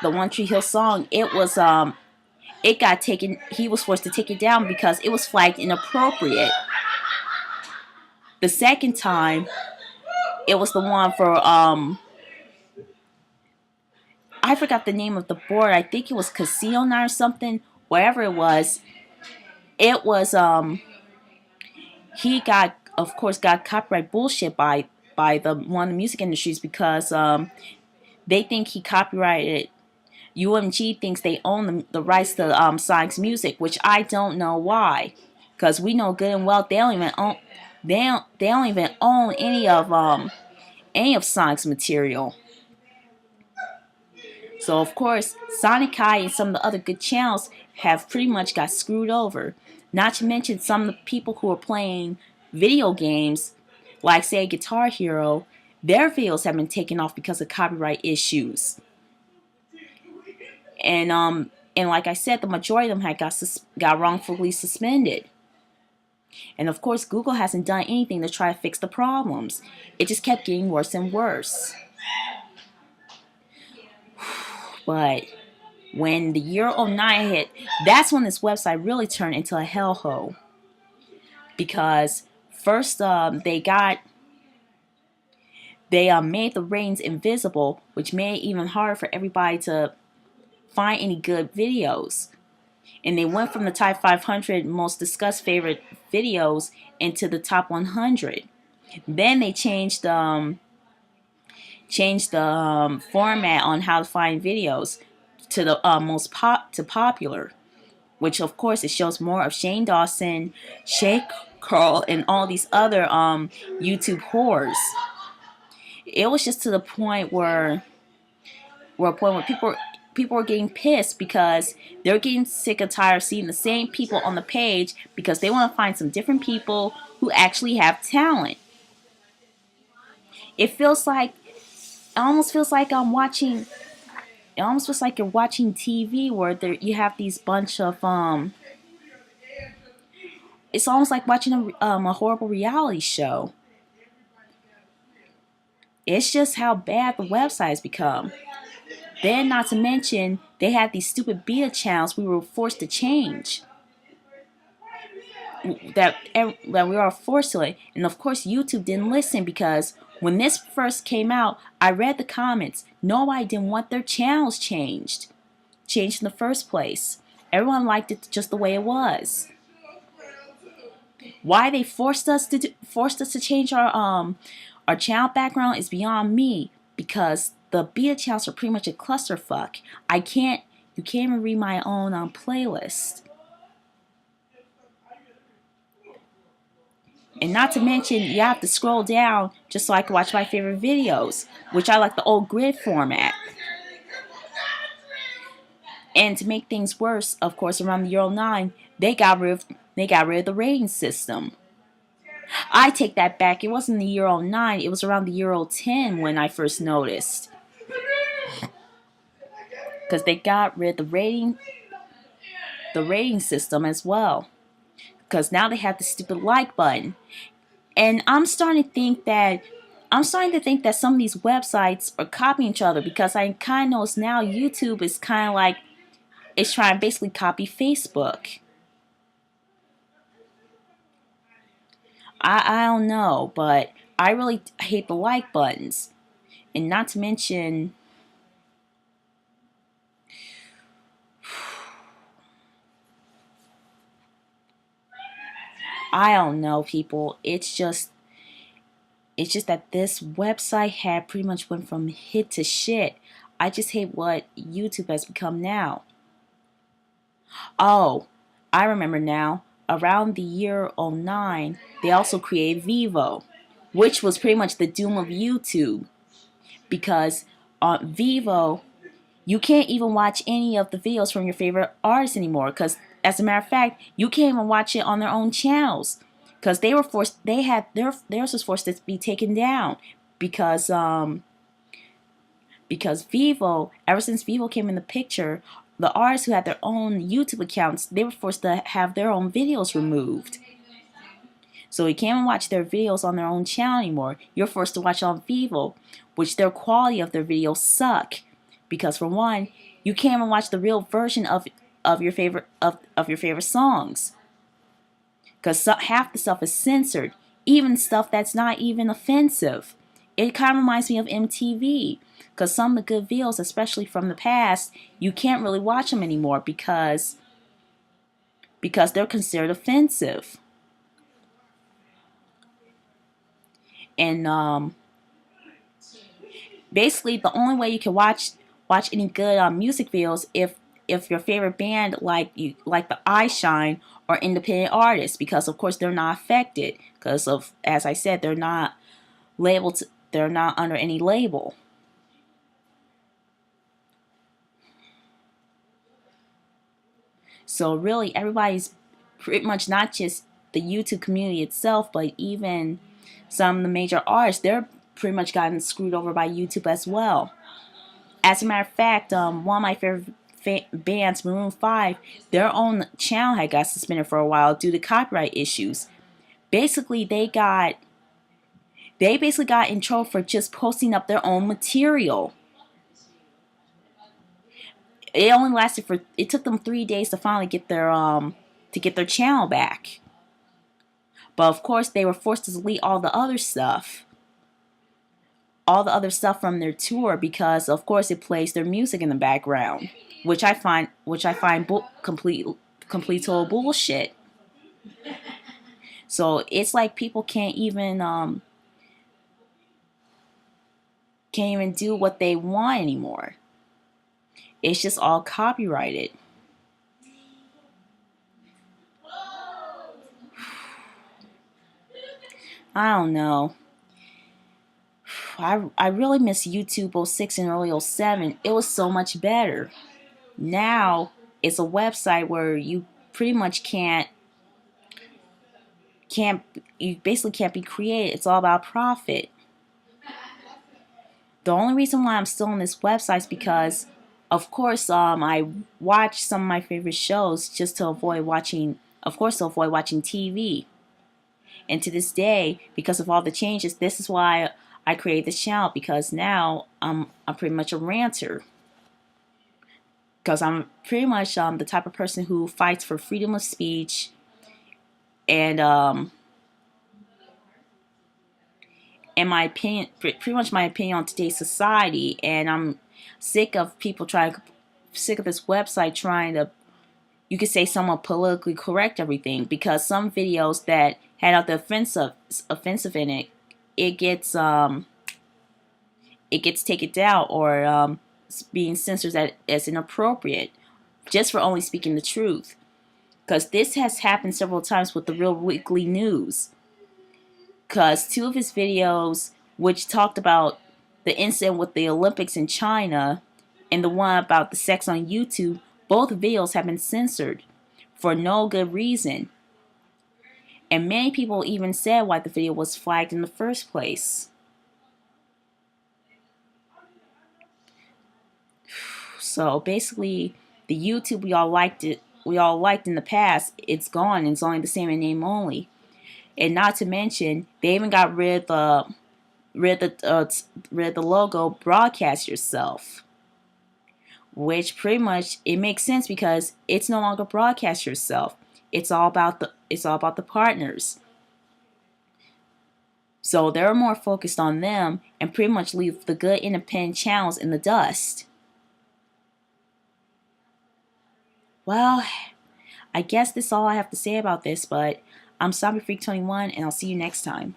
the One Tree Hill song, it got taken. He was forced to take it down because it was flagged inappropriate. The second time, it was the one for I forgot the name of the board. I think it was Casino Night or something. Whatever it was, it was he got, of course, got copyright bullshit by the one of the music industries because they think he copyrighted. UMG thinks they own the rights to Sonic's music, which I don't know why, because we know good and well they don't even own they don't even own any of Sonic's material. So of course, Sonic Kai and some of the other good channels have pretty much got screwed over. Not to mention some of the people who are playing video games, like say Guitar Hero, their videos have been taken off because of copyright issues. And like I said, the majority of them had got wrongfully suspended. And of course, Google hasn't done anything to try to fix the problems. It just kept getting worse and worse. But when the year '09 hit, that's when this website really turned into a hellhole. Because first they made the ratings invisible, which made it even harder for everybody to find any good videos. And they went from the top 500 most discussed favorite videos into the top 100. Then they changed the format on how to find videos to the popular, which of course it shows more of Shane Dawson, Shay Curl, and all these other YouTube whores. It was just to the point where people were getting pissed because they're getting sick and tired of seeing the same people on the page because they want to find some different people who actually have talent. It almost feels like I'm watching. It almost feels like you're watching TV where you have these bunch of It's almost like watching a horrible reality show. It's just how bad the website's become. Then, not to mention, they had these stupid beta channels we were forced to change. That we were forced to it. And of course, YouTube didn't listen because when this first came out, I read the comments. Nobody didn't want their channels changed in the first place. Everyone liked it just the way it was. Why they forced us to change our channel background is beyond me, because the beta channels are pretty much a clusterfuck. You can't even read my own playlist. And not to mention, you have to scroll down just so I can watch my favorite videos, which I like the old grid format. And to make things worse, of course, around the year '09, they got rid of the rating system. I take that back. It wasn't the year '09. It was around the year '10 when I first noticed. Because they got rid of the rating system as well. Because now they have the stupid like button. And I'm starting to think that some of these websites are copying each other, because I kind of notice now YouTube is kind of like it's trying to basically copy Facebook. I don't know, but I really hate the like buttons. And not to mention, I don't know, people. It's just that this website had pretty much went from hit to shit. I just hate what YouTube has become now. Oh, I remember now. Around the year '09, they also created Vevo, which was pretty much the doom of YouTube. Because on Vevo, you can't even watch any of the videos from your favorite artists anymore. Because, as a matter of fact, you can't even watch it on their own channels. Because theirs was forced to be taken down. Because Vevo, ever since Vevo came in the picture, the artists who had their own YouTube accounts, they were forced to have their own videos removed. So you can't even watch their videos on their own channel anymore. You're forced to watch on Vevo, which their quality of their videos suck. because for one, you can't even watch the real version of your favorite songs because half the stuff is censored, even stuff that's not even offensive. It kind of reminds me of MTV because some of the good videos, especially from the past, you can't really watch them anymore because they're considered offensive. And basically, the only way you can watch any good music videos if your favorite band like the I Shine or independent artists, because of course they're not affected because of, as I said, they're not labeled, they're not under any label. So really, everybody's pretty much, not just the YouTube community itself, but even some of the major artists, they're pretty much gotten screwed over by YouTube as well. As a matter of fact, one of my favorite bands, Maroon 5, their own channel had got suspended for a while due to copyright issues. Basically, they basically got in trouble for just posting up their own material. It took them 3 days to finally get their channel back. But of course, they were forced to delete all the other stuff. All the other stuff from their tour, because of course it plays their music in the background, which I find complete total bullshit. So it's like people can't even do what they want anymore. It's just all copyrighted. I don't know. I really miss YouTube 06 and early 07. It was so much better. Now it's a website where you pretty much you basically can't be creative. It's all about profit. The only reason why I'm still on this website is because, of course, I watch some of my favorite shows just to avoid watching, TV. And to this day, because of all the changes, this is why I created this channel, because now I'm pretty much a ranter. Because I'm pretty much the type of person who fights for freedom of speech and in my opinion, pretty much my opinion on today's society. And I'm sick of sick of this website trying to, you could say, somewhat politically correct everything, because some videos that had out the offensive in it, it gets taken down, or being censored as inappropriate, just for only speaking the truth. Because this has happened several times with the Real Weekly News. Because two of his videos, which talked about the incident with the Olympics in China, and the one about the sex on YouTube, both videos have been censored for no good reason. And many people even said why the video was flagged in the first place. So basically, the YouTube we all liked in the past, it's gone, and it's only the same in name only. And not to mention, they even got rid of the logo "Broadcast Yourself," which pretty much, it makes sense because it's no longer broadcast yourself. It's all about the partners. So they're more focused on them and pretty much leave the good independent channels in the dust. Well, I guess that's all I have to say about this, but I'm Zombie Freak 21, and I'll see you next time.